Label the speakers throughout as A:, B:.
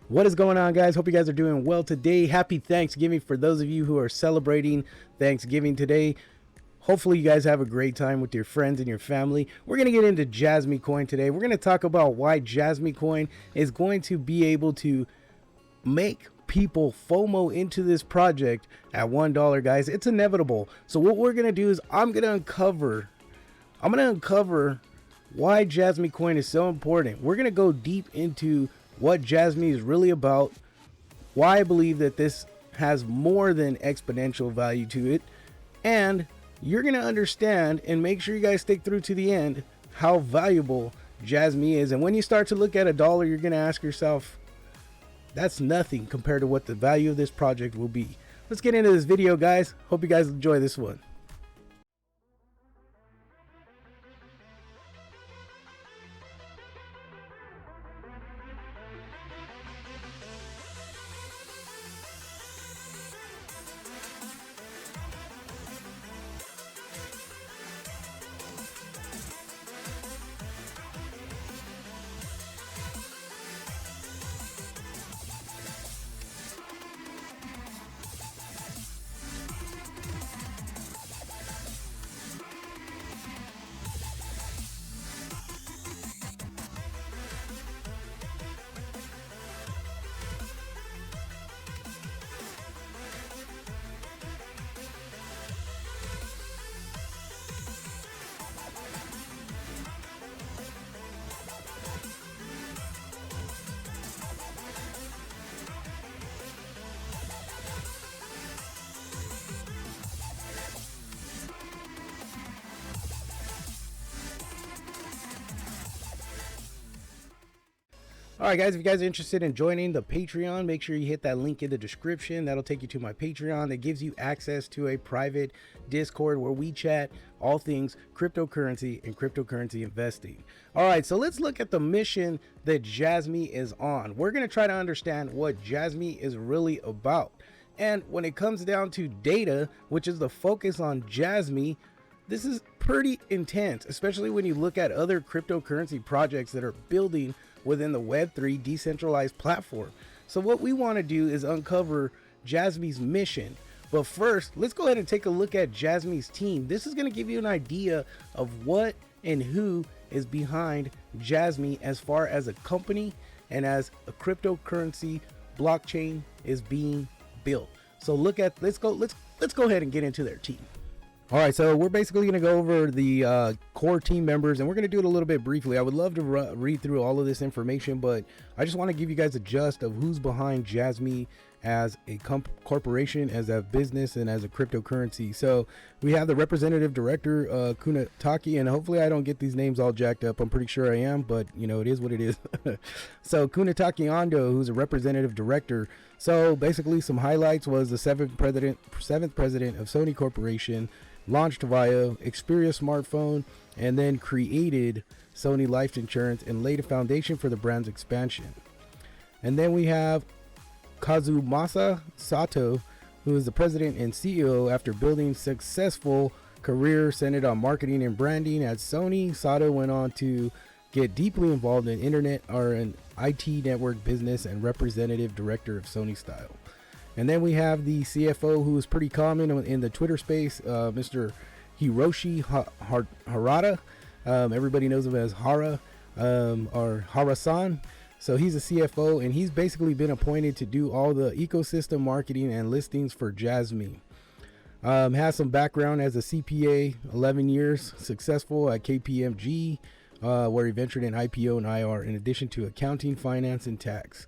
A: What is going on, guys? Hope you guys are doing well today. Happy Thanksgiving for those of you who are celebrating Thanksgiving today. Hopefully you guys have a great time with your friends and your family. We're going to get into Jasmy Coin today. We're going to talk about why Jasmy Coin is going to be able to make people FOMO into this project at $1, guys. It's inevitable. So what we're going to do is I'm going to uncover why Jasmy Coin is so important. We're going to go deep into what Jasmy is really about, why I believe that this has more than exponential value to it, and you're going to understand, and make sure you guys stick through to the end, how valuable Jasmy is. And when you start to look at $1, you're going to ask yourself, that's nothing compared to what the value of this project will be. Let's get into this video, guys. Hope you guys enjoy this one. Alright, guys, if you guys are interested in joining the Patreon, make sure you hit that link in the description. That'll take you to my Patreon. That gives you access to a private Discord where we chat all things cryptocurrency and cryptocurrency investing. Alright, so let's look at the mission that Jasmy is on. We're going to try to understand what Jasmy is really about. And when it comes down to data, which is the focus on Jasmy, this is pretty intense, especially when you look at other cryptocurrency projects that are building within the Web3 decentralized platform. So what we want to do is uncover Jasmy's mission. But first, let's go ahead and take a look at Jasmy's team. This is going to give you an idea of what and who is behind Jasmy as far as a company and as a cryptocurrency blockchain is being built. So let's go ahead and get into their team. All right, so we're basically going to go over the core team members, and we're going to do it a little bit briefly. I would love to read through all of this information, but I just want to give you guys a gist of who's behind Jasmy as a corporation, as a business, and as a cryptocurrency. So we have the representative director, Kunataki, and hopefully I don't get these names all jacked up. I'm pretty sure I am, but you know, it is what it is. So Kunataki Ando, who's a representative director. So basically some highlights was the seventh president of Sony Corporation, launched via Xperia smartphone, and then created Sony Life Insurance and laid a foundation for the brand's expansion. And then we have Kazumasa Sato, who is the president and CEO after building successful career centered on marketing and branding at Sony. Sato went on to get deeply involved in internet or an IT network business and representative director of Sony Style. And then we have the CFO, who is pretty common in the Twitter space, Mr. Hiroshi Harada. Everybody knows him as Hara or Hara-san. So he's a CFO, and he's basically been appointed to do all the ecosystem marketing and listings for Jasmy. Has some background as a CPA, 11 years, successful at KPMG, where he ventured in IPO and IR, in addition to accounting, finance, and tax.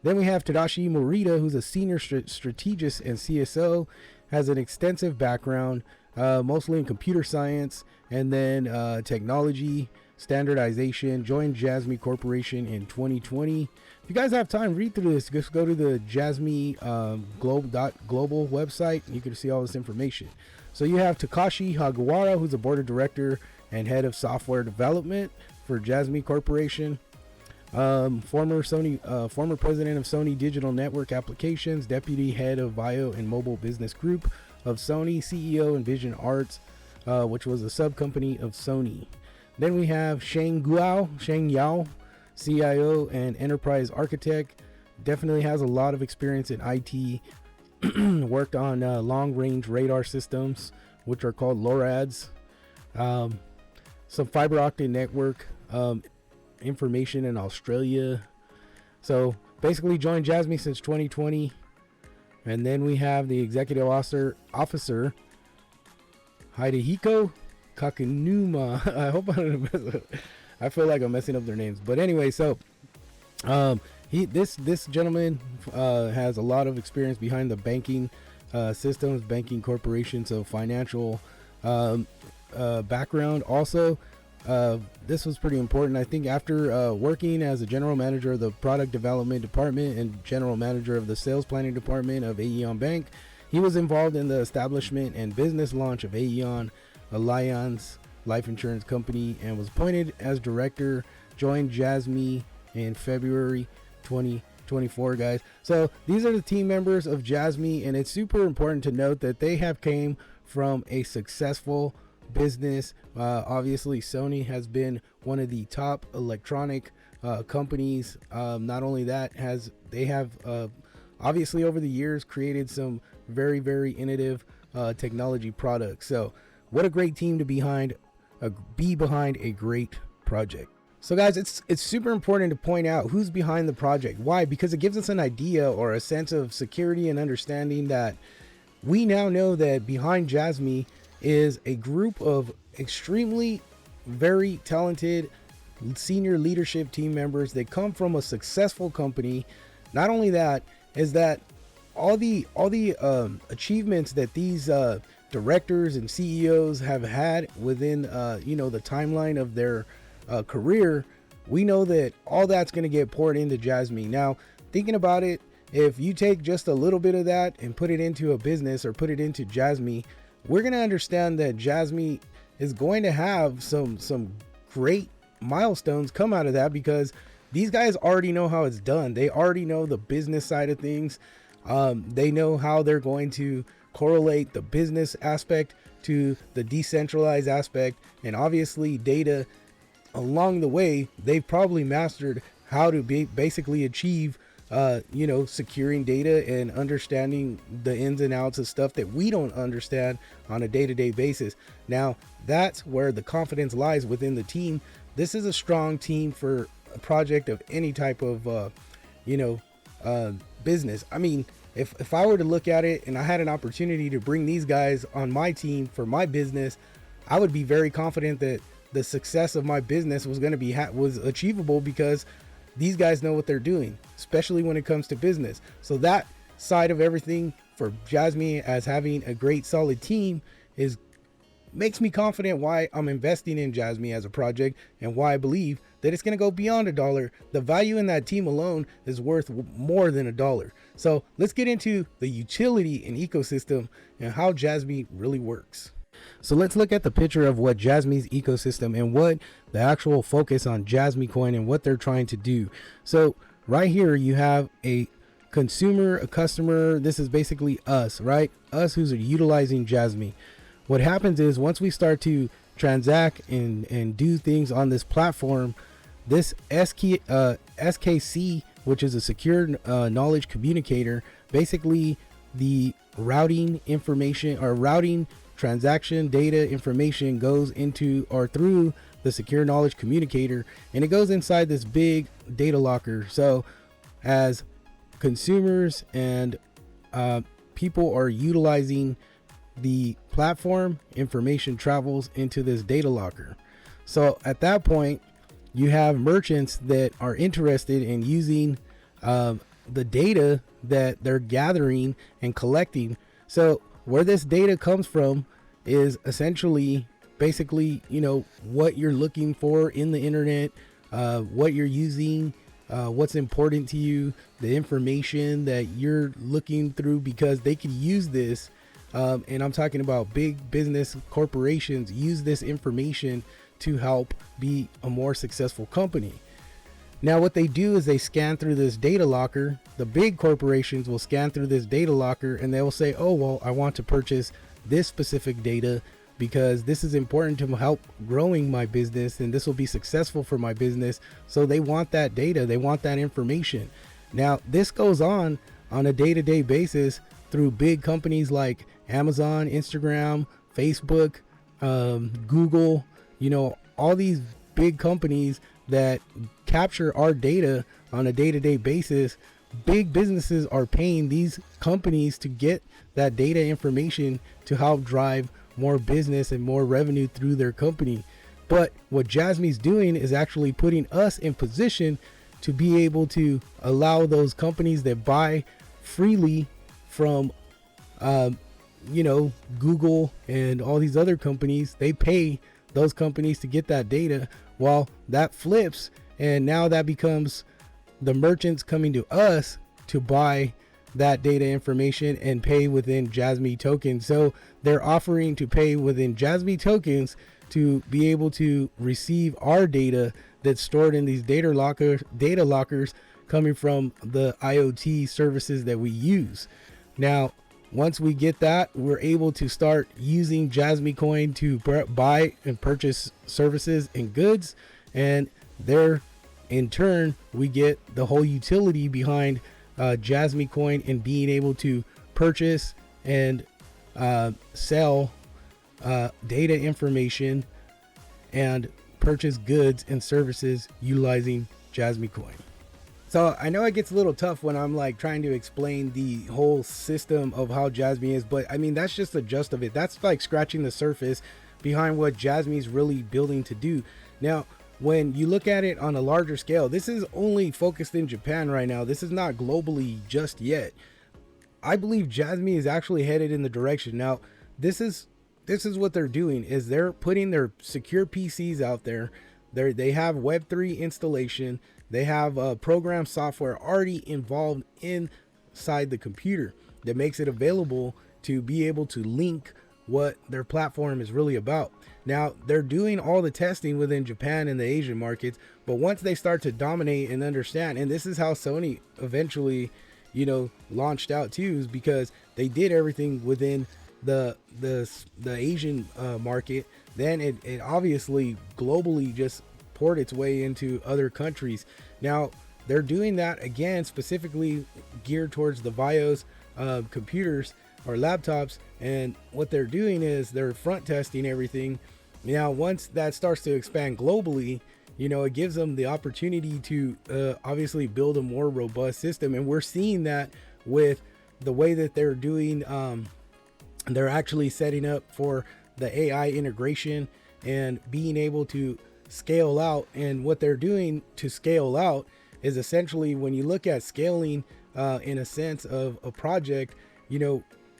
A: Then we have Tadashi Morita, who's a senior strategist and CSO, has an extensive background, mostly in computer science and then technology, standardization, joined Jasmy Corporation in 2020. If you guys have time, read through this. Just go to the Jasmy global website, and you can see all this information. So you have Takashi Hagiwara, who's a board of director and head of software development for Jasmy Corporation. Former president of Sony Digital Network Applications, deputy head of Bio and Mobile Business Group of Sony, CEO and Vision Arts, which was a sub-company of Sony. Then we have Sheng Yao, CIO and enterprise architect, definitely has a lot of experience in IT. Worked on long range radar systems, which are called LORADs. Some fiber optic network information in Australia. So basically joined Jasmy since 2020. And then we have the executive officer Hidehiko Kakunuma. I hope I don't I feel like I'm messing up their names. But anyway, so this gentleman has a lot of experience behind the banking systems, banking corporations, so financial background. Also, this was pretty important. I think after working as a general manager of the product development department and general manager of the sales planning department of Aeon Bank, he was involved in the establishment and business launch of Aeon Alliance Life Insurance Company and was appointed as director. Joined Jasmy in February 2024, guys. So these are the team members of Jasmy, and it's super important to note that they have came from a successful business. Obviously Sony has been one of the top electronic companies. Not only that, they have obviously over the years created some very, very innovative technology products. So what a great team to be behind a great project. So guys, it's super important to point out who's behind the project. Why? Because it gives us an idea or a sense of security and understanding that we now know that behind Jasmy is a group of extremely very talented senior leadership team members that come from a successful company. Not only that, is that all the achievements that these directors and CEOs have had within the timeline of their career, we know that all that's going to get poured into Jasmy. Now, thinking about it, if you take just a little bit of that and put it into a business or put it into Jasmy, we're going to understand that Jasmy is going to have some great milestones come out of that, because these guys already know how it's done. They already know the business side of things. They know how they're going to correlate the business aspect to the decentralized aspect, and obviously data along the way. They've probably mastered how to basically achieve securing data and understanding the ins and outs of stuff that we don't understand on a day-to-day basis. Now, that's where the confidence lies within the team. This is a strong team for a project of any type of business. I mean, if I were to look at it and I had an opportunity to bring these guys on my team for my business, I would be very confident that the success of my business was going to be was achievable, because these guys know what they're doing, especially when it comes to business. So that side of everything for Jasmy as having a great solid team makes me confident why I'm investing in Jasmy as a project, and why I believe that it's going to go beyond $1. The value in that team alone is worth more than $1. So let's get into the utility and ecosystem and how Jasmy really works. So let's look at the picture of what Jasmy's ecosystem and what the actual focus on Jasmy Coin and what they're trying to do. So right here you have a consumer, a customer. This is basically us, right? Us who's utilizing Jasmy. What happens is once we start to transact and do things on this platform, this SKC, which is a secure knowledge communicator, basically the routing information or routing transaction data information goes into or through the secure knowledge communicator, and it goes inside this big data locker. So as consumers and people are utilizing the platform, information travels into this data locker. So at that point, you have merchants that are interested in using the data that they're gathering and collecting. So where this data comes from is essentially basically, what you're looking for in the internet, what you're using, what's important to you, the information that you're looking through, because they could use this. And I'm talking about big business corporations use this information to help be a more successful company. Now what they do is they scan through this data locker. The big corporations will scan through this data locker and they will say, oh, well, I want to purchase this specific data because this is important to help growing my business and this will be successful for my business. So they want that data, they want that information. Now, this goes on a day-to-day basis through big companies like Amazon, Instagram, Facebook, Google, all these big companies that capture our data on a day-to-day basis. Big businesses are paying these companies to get that data information to help drive more business and more revenue through their company. But what Jasmy's doing is actually putting us in position to be able to allow those companies that buy freely from Google and all these other companies, they pay those companies to get that data. Well, that flips, and now that becomes the merchants coming to us to buy that data information and pay within Jasmy tokens. So they're offering to pay within Jasmy tokens to be able to receive our data that's stored in these data lockers coming from the IoT services that we use. Now, once we get that, we're able to start using Jasmy coin to buy and purchase services and goods, and there in turn we get the whole utility behind Jasmy coin and being able to purchase and sell data information and purchase goods and services utilizing Jasmy coin. So I know it gets a little tough when I'm like trying to explain the whole system of how Jasmy is, but I mean, that's just the gist of it. That's like scratching the surface behind what Jasmy is really building to do. Now, when you look at it on a larger scale, this is only focused in Japan right now. This is not globally just yet. I believe Jasmy is actually headed in the direction. Now, this is what they're doing, is they're putting their secure PCs out there. They have Web3 installation. They have program software already involved inside the computer that makes it available to be able to link what their platform is really about. Now, they're doing all the testing within Japan and the Asian markets, but once they start to dominate and understand, and this is how Sony eventually, launched out too, is because they did everything within the Asian market. Then it obviously globally just poured its way into other countries. Now they're doing that again, specifically geared towards the VIOS computers or laptops, and what they're doing is they're front testing everything. Now once that starts to expand globally, it gives them the opportunity to obviously build a more robust system, and we're seeing that with the way that they're doing. They're actually setting up for the AI integration and being able to scale out. And what they're doing to scale out is essentially, when you look at scaling in a sense of a project,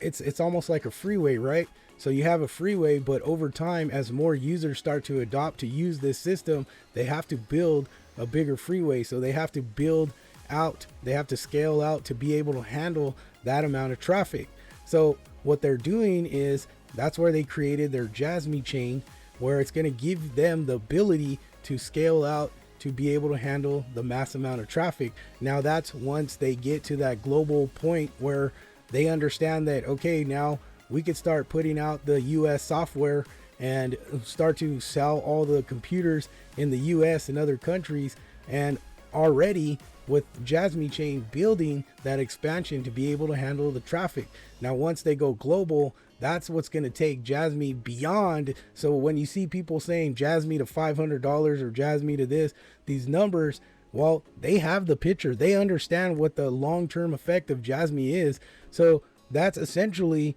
A: it's almost like a freeway, right? So you have a freeway, but over time, as more users start to adopt to use this system, they have to build a bigger freeway. So they have to build out, they have to scale out to be able to handle that amount of traffic. So what they're doing is, that's where they created their Jasmy chain, where it's going to give them the ability to scale out to be able to handle the mass amount of traffic. Now that's once they get to that global point where they understand that, okay, now we could start putting out the US software and start to sell all the computers in the US and other countries. And already with Jasmy chain building that expansion to be able to handle the traffic. Now once they go global, that's what's going to take Jasmy beyond. So when you see people saying Jasmy to $500 or Jasmy to this, these numbers, well, they have the picture. They understand what the long-term effect of Jasmy is. So that's essentially,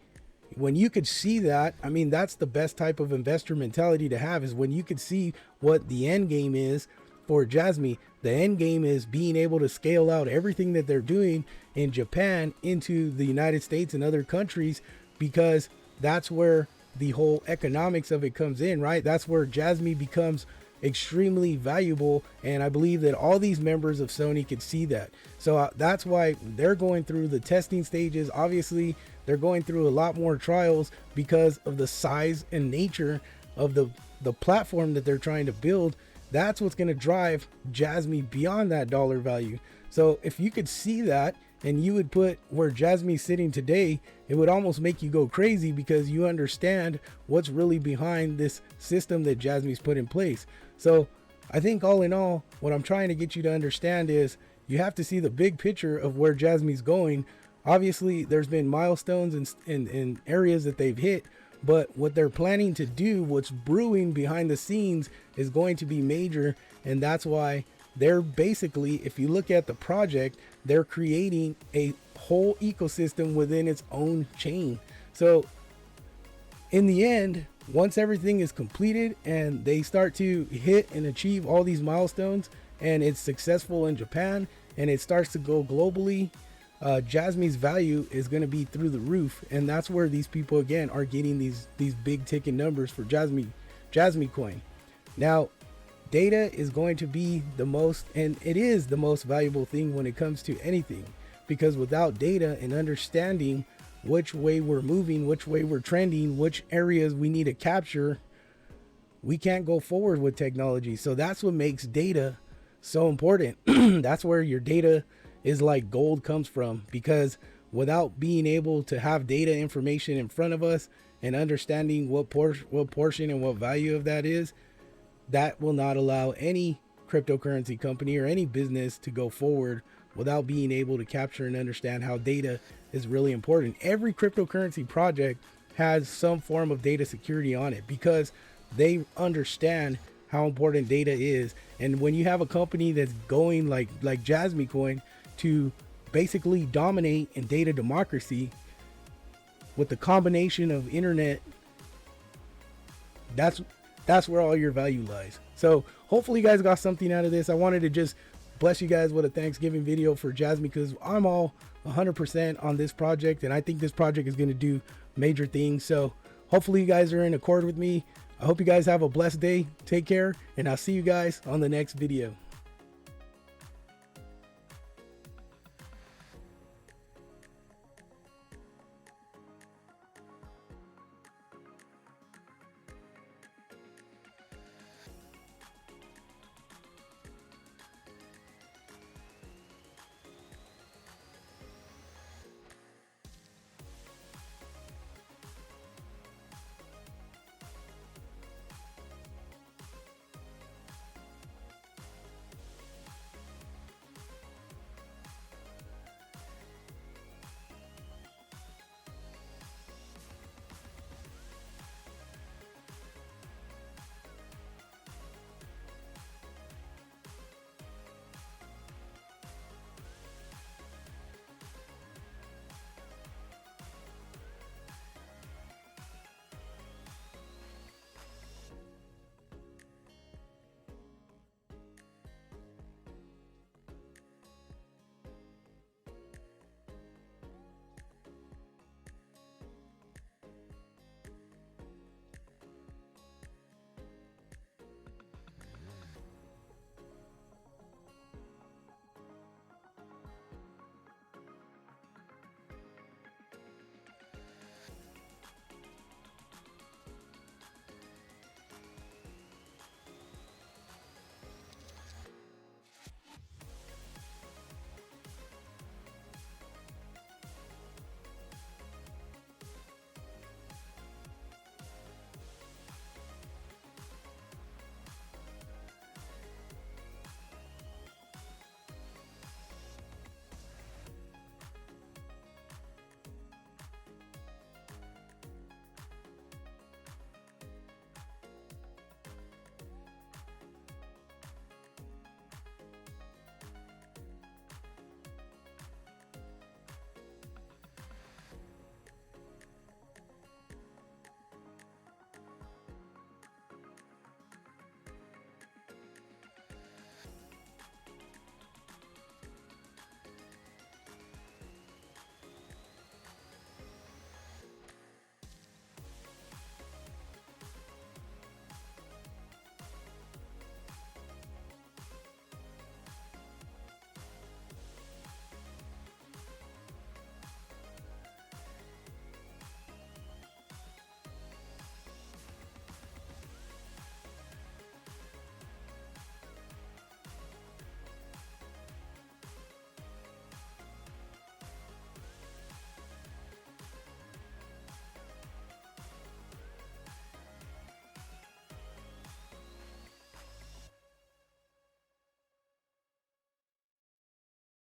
A: when you could see that, I mean, that's the best type of investor mentality to have, is when you could see what the end game is for Jasmy. The end game is being able to scale out everything that they're doing in Japan into the United States and other countries, because that's where the whole economics of it comes in, right? That's where Jasmy becomes extremely valuable, and I believe that all these members of Sony could see that. So that's why they're going through the testing stages. Obviously they're going through a lot more trials because of the size and nature of the platform that they're trying to build. That's what's going to drive Jasmy beyond that dollar value. So if you could see that, and you would put where Jasmy's sitting today, it would almost make you go crazy, because you understand what's really behind this system that Jasmy's put in place. So I think all in all, what I'm trying to get you to understand is, You have to see the big picture of where Jasmy's going. Obviously, there's been milestones in areas that they've hit, but what they're planning to do, what's brewing behind the scenes, is going to be major. And that's why they're basically, if you look at the project, they're creating a whole ecosystem within its own chain. So in the end, once everything is completed and they start to hit and achieve all these milestones, and it's successful in Japan and it starts to go globally, Jasmy's value is going to be through the roof. And that's where these people again are getting these big ticket numbers for Jasmy coin. Now, data is going to be the most, and it is the most valuable thing when it comes to anything, because without data and understanding which way we're moving, which way we're trending, which areas we need to capture, we can't go forward with technology. So that's what makes data so important. That's where your data is like gold comes from, because without being able to have data information in front of us and understanding what portion and what value of that is, that will not allow any cryptocurrency company or any business to go forward without being able to capture and understand how data is really important. Every cryptocurrency project has some form of data security on it because they understand how important data is. And when you have a company that's going like Jasmy Coin to basically dominate in data democracy with the combination of internet, that's where all your value lies. So hopefully you guys got something out of this. I wanted to just bless you guys with a Thanksgiving video for Jasmy, because I'm all 100% on this project and I think this project is going to do major things. So hopefully you guys are in accord with me. I hope you guys have a blessed day. Take care, and I'll see you guys on the next video.